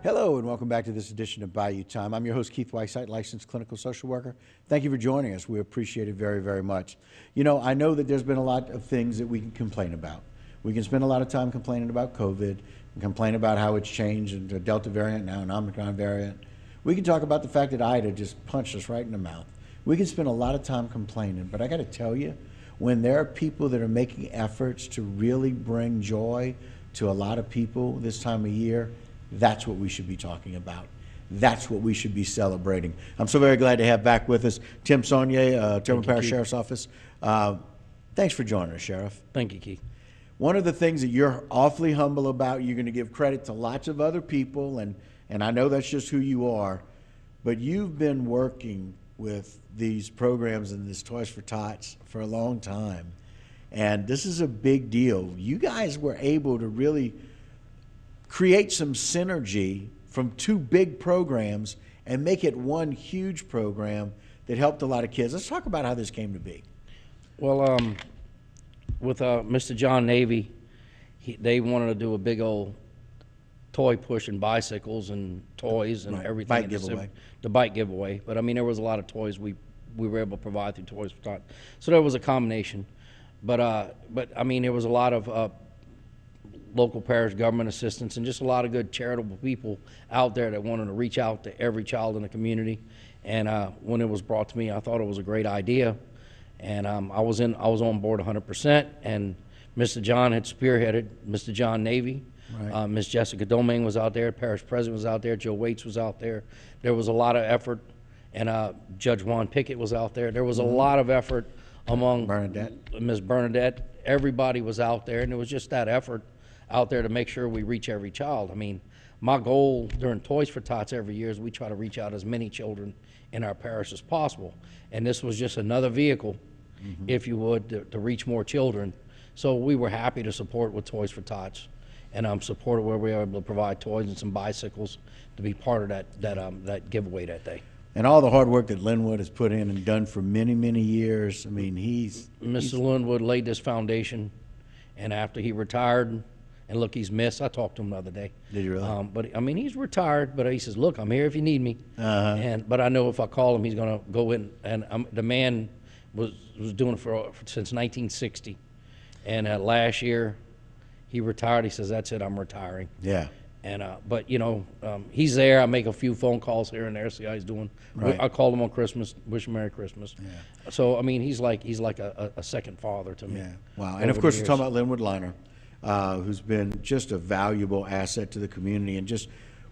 Hello and welcome back to this edition of Bayou Time. I'm your host, Keith Whiteside, licensed clinical social worker. Thank you for joining us. We appreciate it very, very much. You know, I know that there's been a lot of things that we can complain about. We can spend a lot of time complaining about COVID, and complain about how it's changed into Delta variant, now an Omicron variant. We can talk about the fact that Ida just punched us right in the mouth. We can spend a lot of time complaining, but I got to tell you, when there are people that are making efforts to really bring joy to a lot of people this time of year, that's what we should be talking about. That's what we should be celebrating. I'm so very glad to have back with us Tim Saulnier, Terrebonne Parish Sheriff's Office. Thanks for joining us, Sheriff. Thank you, Keith. One of the things that you're awfully humble about, you're going to give credit to lots of other people, and I know that's just who you are, but you've been working with these programs and this Toys for Tots for a long time, and this is a big deal. You guys were able to really create some synergy from two big programs and make it one huge program that helped a lot of kids. Let's talk about how this came to be. Well, with Mr. John Navy, they wanted to do a big old toy push and bicycles and toys and everything. Bike giveaway. The bike giveaway. But I mean, there was a lot of toys we were able to provide through Toys for Tots. So there was a combination. But I mean, there was a lot of local parish government assistance and just a lot of good charitable people out there that wanted to reach out to every child in the community. And when it was brought to me, I thought it was a great idea. And I was on board 100%. And Mr. John had spearheaded, Mr. John Navy. Right. Ms. Jessica Domingue was out there, parish president was out there, Joe Waits was out there. There was a lot of effort, and Judge Juan Pickett was out there. There was a lot of effort among Ms. Bernadette. Everybody was out there, and it was just that effort out there to make sure we reach every child. I mean, my goal during Toys for Tots every year is we try to reach out as many children in our parish as possible. And this was just another vehicle, if you would, to reach more children. So we were happy to support with Toys for Tots. And I'm supported where we were able to provide toys and some bicycles to be part of that giveaway that day. And all the hard work that Linwood has put in and done for many, many years. I mean, Mr. Linwood laid this foundation, and after he retired, and look, he's missed. I talked to him the other day. Did you really? But I mean, he's retired, but he says, "Look, I'm here if you need me." But I know if I call him, he's going to go in. And the man was doing it since 1960, and last year he retired. He says, "That's it, I'm retiring." Yeah. And but you know, he's there. I make a few phone calls here and there, see how he's doing. Right. I called him on Christmas, wish him Merry Christmas. Yeah. So I mean, he's like a second father to me. Yeah. Wow. And of course, we're talking about Linwood Liner, who's been just a valuable asset to the community and just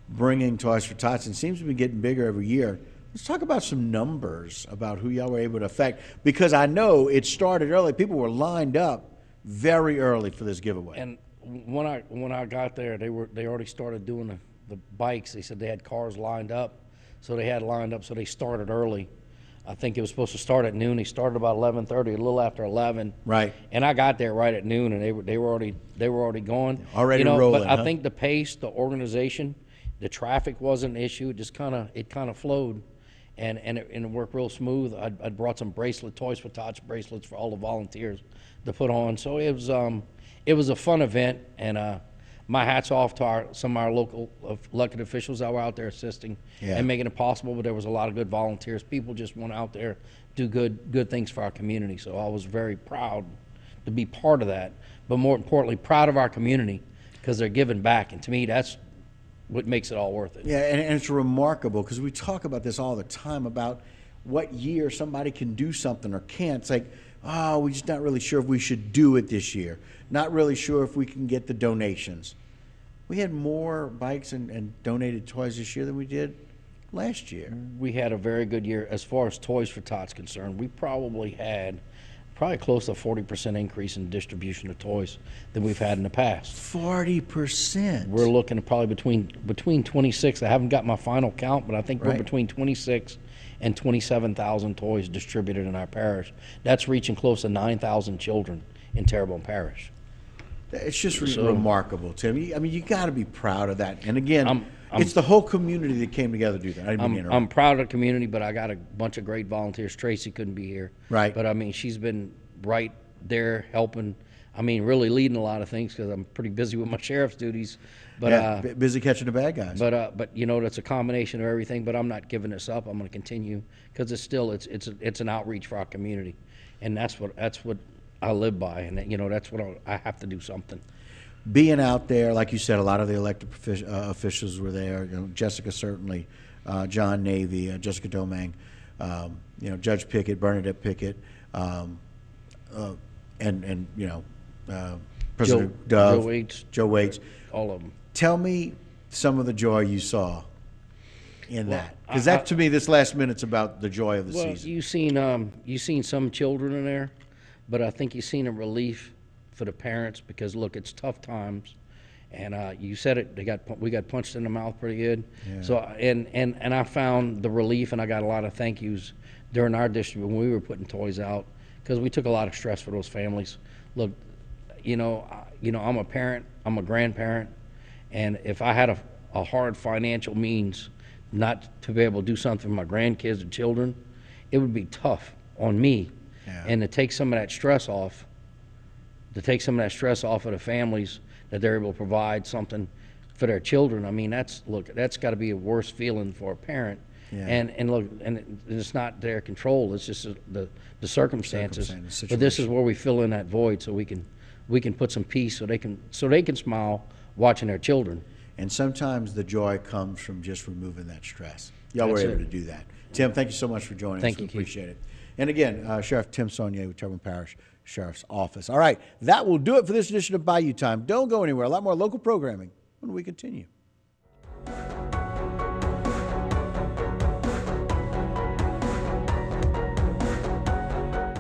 bringing Toys for Tots, and seems to be getting bigger every year. Let's talk about some numbers about who y'all were able to affect, because I know it started early. People were lined up very early for this giveaway. And when I got there, they already started doing the bikes. They said they had cars lined up, so they started early. I think it was supposed to start at noon. They started about 11:30, a little after 11. Right. And I got there right at noon, and they were already going. Already rolling. But I think the pace, the organization, the traffic wasn't an issue. It just kind of flowed, and it worked real smooth. I brought some Toys for Tots bracelets for all the volunteers to put on. So it was a fun event, and my hat's off to some of our local elected officials that were out there assisting and making it possible. But there was a lot of good volunteers. People just went out there to do good things for our community. So I was very proud to be part of that. But more importantly, proud of our community, because they're giving back. And to me, that's what makes it all worth it. Yeah, and it's remarkable, because we talk about this all the time, about what year somebody can do something or can't. It's like, oh, we're just not really sure if we should do it this year. Not really sure if we can get the donations. We had more bikes and donated toys this year than we did last year. We had a very good year as far as Toys for Tots concerned. We probably had close to 40% increase in distribution of toys than we've had in the past. 40%. We're looking at probably between 26. I haven't got my final count, but I think we're between 26 and 27,000 toys distributed in our parish. That's reaching close to 9,000 children in Terrebonne Parish. It's just remarkable, Tim. I mean, you got to be proud of that. And again, it's the whole community that came together to do that. I'm proud of the community, but I got a bunch of great volunteers. Tracy couldn't be here. Right. But I mean, she's been right there helping. I mean, really leading a lot of things because I'm pretty busy with my sheriff's duties. But Yeah, busy catching the bad guys. but you know, that's a combination of everything. But I'm not giving this up. I'm going to continue because it's still it's an outreach for our community, and that's what I live by, and you know, that's what I have to do something. Being out there, like you said, a lot of the elected officials were there. You know, Jessica certainly, John Navy, Jessica Domang, you know, Judge Pickett, Bernadette Pickett, and you know, President Dove, Joe Waits. Waits. All of them. Tell me some of the joy you saw in that, because that to me, this last minute's about the joy of the Well, season. you seen some children in there, but I think you seen a relief for the parents because look, it's tough times, and you said it. We got punched in the mouth pretty good. Yeah. So and I found the relief, and I got a lot of thank yous during our district when we were putting toys out because we took a lot of stress for those families. Look, you know, I'm a parent, I'm a grandparent, and if I had a hard financial means not to be able to do something for my grandkids or children, it would be tough on me. Yeah. And to take some of that stress off, of the families that they're able to provide something for their children. I mean, that's got to be a worse feeling for a parent. Yeah. And look, and it's not their control. It's just the circumstances. Circumstances, But this is situation. where we fill in that void so we can put some peace so they can smile watching their children. And sometimes the joy comes from just removing that stress. Y'all were That's able it. to do that. Tim, thank you so much for joining Thank us. We you, Keith. appreciate it. And again, Sheriff Tim Saunier with Turbin Parish Sheriff's Office. All right, that will do it for this edition of Bayou Time. Don't go anywhere. A lot more local programming when we continue.